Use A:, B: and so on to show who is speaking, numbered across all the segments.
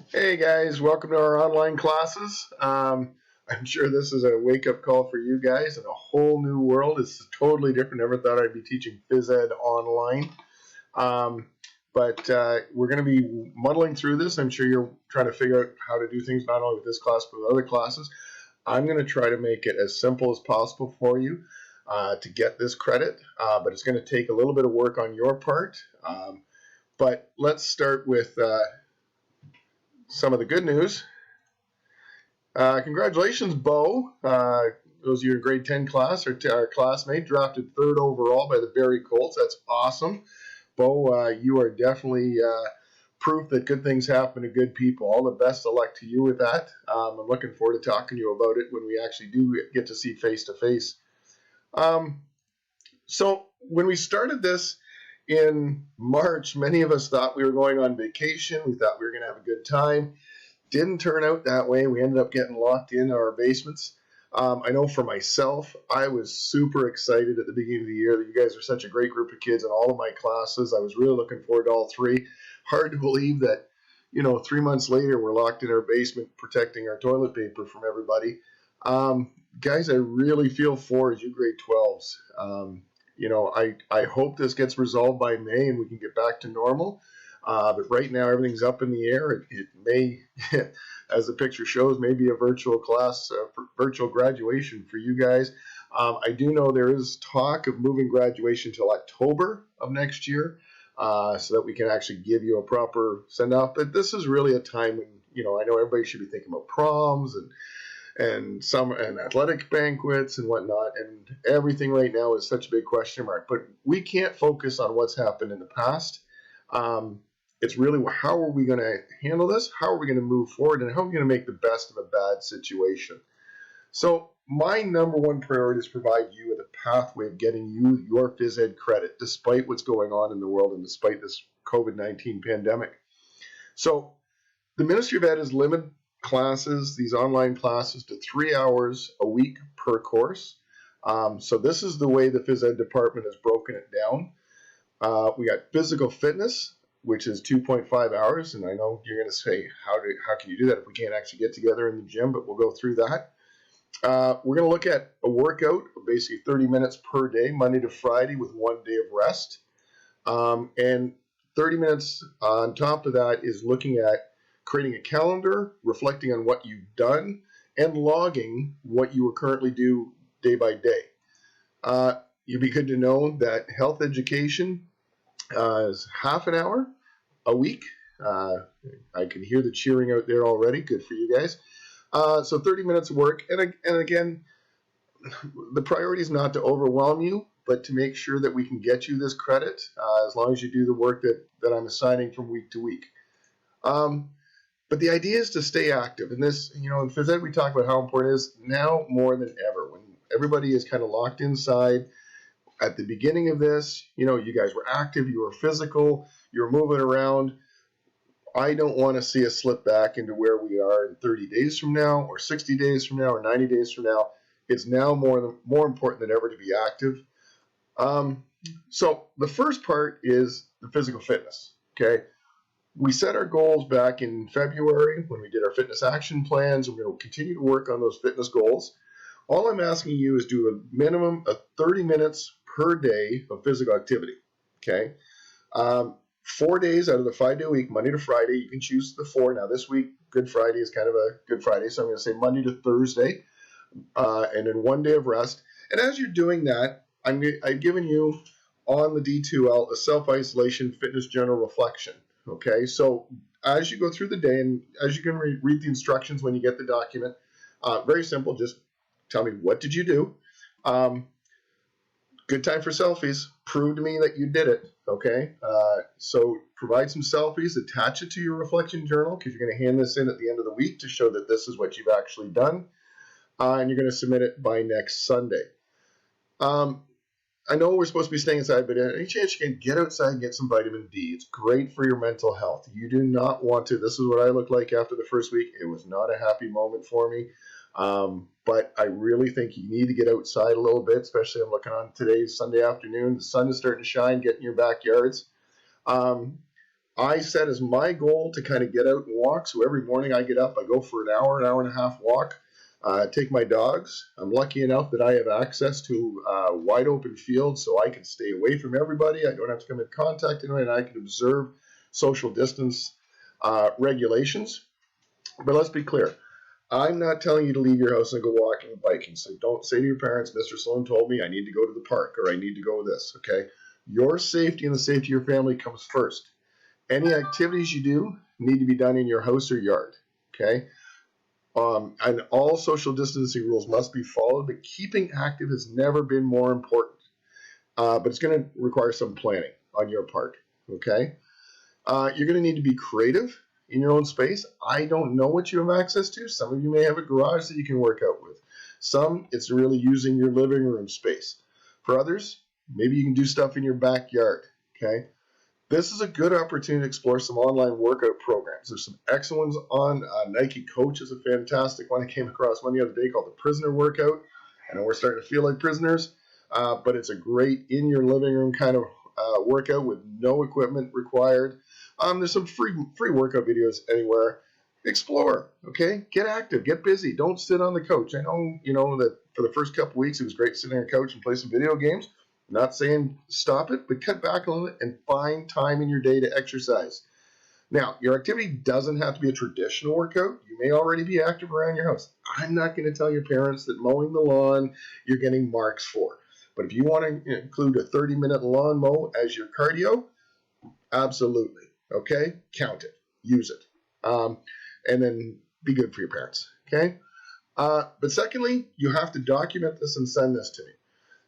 A: Hey guys, welcome to our online classes. I'm sure this is a wake-up call for you guys in a whole new world. It's totally different. Never thought I'd be teaching phys ed online. But we're going to be muddling through this. I'm sure you're trying to figure out how to do things not only with this class but with other classes. I'm going to try to make it as simple as possible for you to get this credit, but it's going to take a little bit of work on your part. But let's start with some of the good news. Congratulations, Bo. Those of you in grade 10 class, our classmate, drafted third overall by the Barrie Colts. That's awesome. Bo, you are definitely proof that good things happen to good people. All the best of luck to you with that. I'm looking forward to talking to you about it when we actually do get to see face to face. So when we started this in March, many of us thought we were going on vacation. We thought we were going to have a good time. Didn't turn out that way. We ended up getting locked in our basements. I know for myself, I was super excited at the beginning of the year that you guys are such a great group of kids in all of my classes. I was really looking forward to all three. Hard to believe that, 3 months later, we're locked in our basement protecting our toilet paper from everybody. Guys, I really feel for you grade 12s. I hope this gets resolved by May and we can get back to normal. But right now, everything's up in the air. It may, as the picture shows, maybe a virtual class, virtual graduation for you guys. I do know there is talk of moving graduation till October of next year, so that we can actually give you a proper send off. But this is really a time when, I know everybody should be thinking about proms and summer and athletic banquets and whatnot, and everything right now is such a big question mark. But we can't focus on what's happened in the past. It's really how are we going to handle this? How are we going to move forward? And how are we going to make the best of a bad situation? So my number one priority is provide you with a pathway of getting you your phys ed credit, despite what's going on in the world and despite this COVID-19 pandemic. So the Ministry of Ed has limited classes, these online classes, to 3 hours a week per course. So this is the way the phys ed department has broken it down. We got physical fitness, which is 2.5 hours. And I know you're going to say, how can you do that if we can't actually get together in the gym? But we'll go through that. We're going to look at a workout of basically 30 minutes per day, Monday to Friday, with 1 day of rest. And 30 minutes on top of that is looking at creating a calendar, reflecting on what you've done, and logging what you will currently do day by day. You'd be good to know that health education is half an hour a week. I can hear the cheering out there already. Good for you guys. So 30 minutes of work. And again, the priority is not to overwhelm you, but to make sure that we can get you this credit as long as you do the work that I'm assigning from week to week. But the idea is to stay active. And this, in phys ed, we talk about how important it is now more than ever. When everybody is kind of locked inside, at the beginning of this, you guys were active, you were physical, you were moving around. I don't want to see us slip back into where we are in 30 days from now, or 60 days from now, or 90 days from now. It's now more important than ever to be active. So the first part is the physical fitness. Okay, we set our goals back in February when we did our fitness action plans, and we're going to continue to work on those fitness goals. All I'm asking you is do a minimum of 30 minutes per day of physical activity. Okay. 4 days out of the 5 day week, Monday to Friday, you can choose the 4. Now this week, Good Friday is kind of a Good Friday, so I'm going to say Monday to Thursday, and then 1 day of rest. And as you're doing that, I've given you on the D2L a self-isolation fitness journal reflection. Okay, so as you go through the day, and as you can read the instructions when you get the document, very simple, just tell me, what did you do? Good time for selfies. Prove to me that you did it. Okay. So provide some selfies, attach it to your reflection journal because you're going to hand this in at the end of the week to show that this is what you've actually done. And you're going to submit it by next Sunday. I know we're supposed to be staying inside, but any chance you can get outside and get some vitamin D. It's great for your mental health. You do not want to. This is what I looked like after the first week. It was not a happy moment for me. But I really think you need to get outside a little bit, especially I'm looking on today's Sunday afternoon. The sun is starting to shine, get in your backyards. I set as my goal to kind of get out and walk. So every morning I get up, I go for an hour and a half walk, take my dogs. I'm lucky enough that I have access to a wide open field so I can stay away from everybody. I don't have to come in contact with anyone, and I can observe social distance regulations. But let's be clear. I'm not telling you to leave your house and go walking and biking. So don't say to your parents, Mr. Sloan told me I need to go to the park or I need to go this, okay? Your safety and the safety of your family comes first. Any activities you do need to be done in your house or yard, okay? And all social distancing rules must be followed, but keeping active has never been more important. But it's going to require some planning on your part, okay? You're going to need to be creative in your own space. I don't know what you have access to. Some of you may have a garage that you can work out with. Some, it's really using your living room space. For others, maybe you can do stuff in your backyard, okay? This is a good opportunity to explore some online workout programs. There's some excellent ones on. Nike Coach is a fantastic one. I came across one the other day called the Prisoner Workout. I know we're starting to feel like prisoners, but it's a great in your living room kind of workout with no equipment required. There's some free workout videos anywhere. Explore, okay? Get active, get busy. Don't sit on the couch. I know, that for the first couple weeks it was great sitting on the couch and play some video games. I'm not saying stop it, but cut back on it and find time in your day to exercise. Now, your activity doesn't have to be a traditional workout. You may already be active around your house. I'm not going to tell your parents that mowing the lawn you're getting marks for. But if you want to include a 30-minute lawn mow as your cardio, absolutely. Okay? Count it. Use it. And then be good for your parents. Okay? But secondly, you have to document this and send this to me.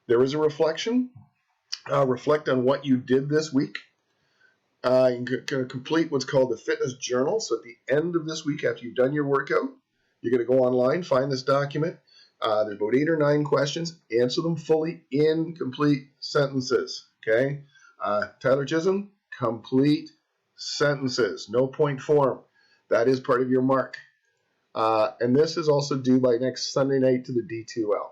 A: There is a reflection. Reflect on what you did this week. You can complete what's called the fitness journal. So at the end of this week, after you've done your workout, you're going to go online, find this document. There's about 8 or 9 questions. Answer them fully in complete sentences. Okay? Tyler Chisholm, complete sentences. No point form. That is part of your mark. And this is also due by next Sunday night to the D2L.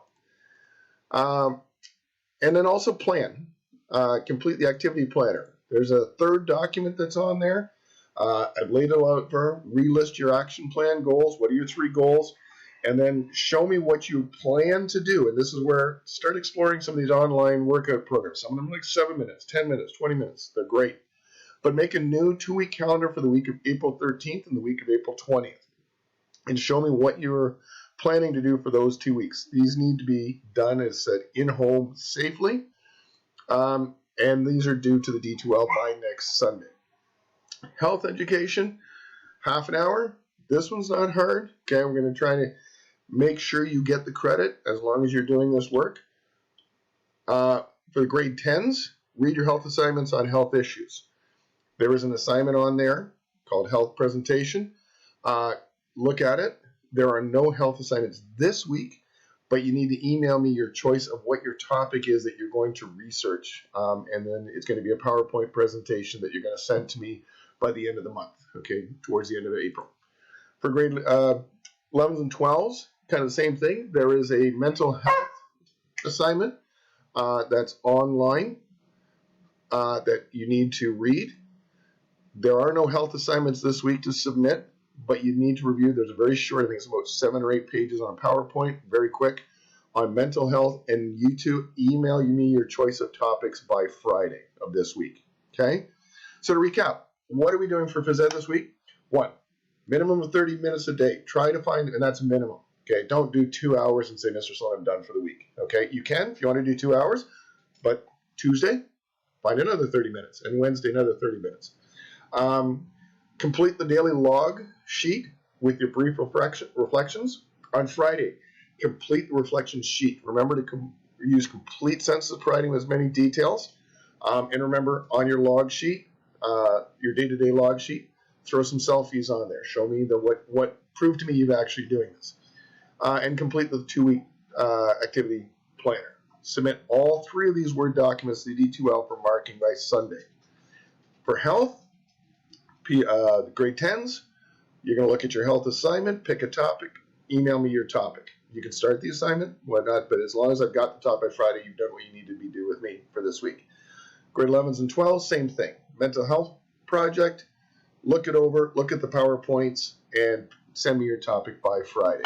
A: And then also plan. Complete the activity planner. There's a third document that's on there. I've laid it out for relist your action plan goals. What are your 3 goals? And then show me what you plan to do. And this is where start exploring some of these online workout programs. Some of them are like 7 minutes, 10 minutes, 20 minutes. They're great. But make a new 2-week calendar for the week of April 13th and the week of April 20th. And show me what you're planning to do for those 2 weeks. These need to be done, as said, in-home safely. And these are due to the D2L by next Sunday. Health education, half an hour. This one's not hard. Okay, we're going to try to make sure you get the credit as long as you're doing this work. For the grade 10s, read your health assignments on health issues. There is an assignment on there called health presentation. Look at it. There are no health assignments this week, but you need to email me your choice of what your topic is that you're going to research. And then it's going to be a PowerPoint presentation that you're going to send to me by the end of the month, okay, towards the end of April. For grade 11s and 12s, kind of the same thing. There is a mental health assignment that's online that you need to read. There are no health assignments this week to submit, but you need to review. There's a very short, I think it's about 7 or 8 pages on a PowerPoint, very quick, on mental health, and you two email me your choice of topics by Friday of this week, okay? So to recap, what are we doing for phys ed this week? 1, minimum of 30 minutes a day. Try to find, and that's minimum, okay? Don't do 2 hours and say, Mr. Sloan, I'm done for the week, okay? You can if you want to do 2 hours, but Tuesday, find another 30 minutes, and Wednesday, another 30 minutes. Complete the daily log sheet with your brief reflections. On Friday, complete the reflection sheet. Remember to use complete sentences, providing as many details. And remember, on your log sheet, your day-to-day log sheet, throw some selfies on there. Show me what prove to me you're actually doing this. And complete the 2-week activity planner. Submit all 3 of these Word documents to the D2L for marking by Sunday. For health, the grade 10s, you're going to look at your health assignment, pick a topic, email me your topic. You can start the assignment, whatnot, but as long as I've got the topic by Friday, you've done what you need to do with me for this week. Grade 11s and 12s, same thing. Mental health project, look it over, look at the PowerPoints, and send me your topic by Friday.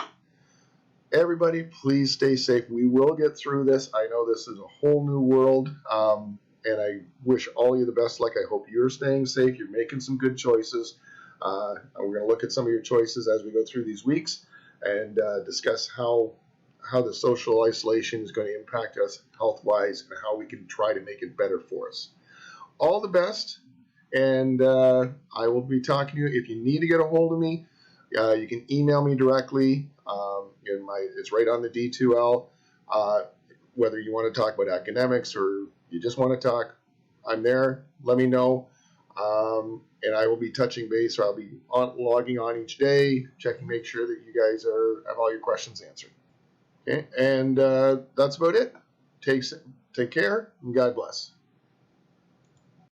A: Everybody, please stay safe. We will get through this. I know this is a whole new world, and I wish all of you the best luck. I hope you're staying safe. You're making some good choices. We're going to look at some of your choices as we go through these weeks and discuss how the social isolation is going to impact us health-wise and how we can try to make it better for us. All the best, and I will be talking to you. If you need to get a hold of me, you can email me directly. It's right on the D2L. Whether you want to talk about academics or you just want to talk, I'm there. Let me know. And I will be touching base, or I'll be logging on each day, checking, make sure that you guys have all your questions answered. Okay, and that's about it. Take care, and God bless.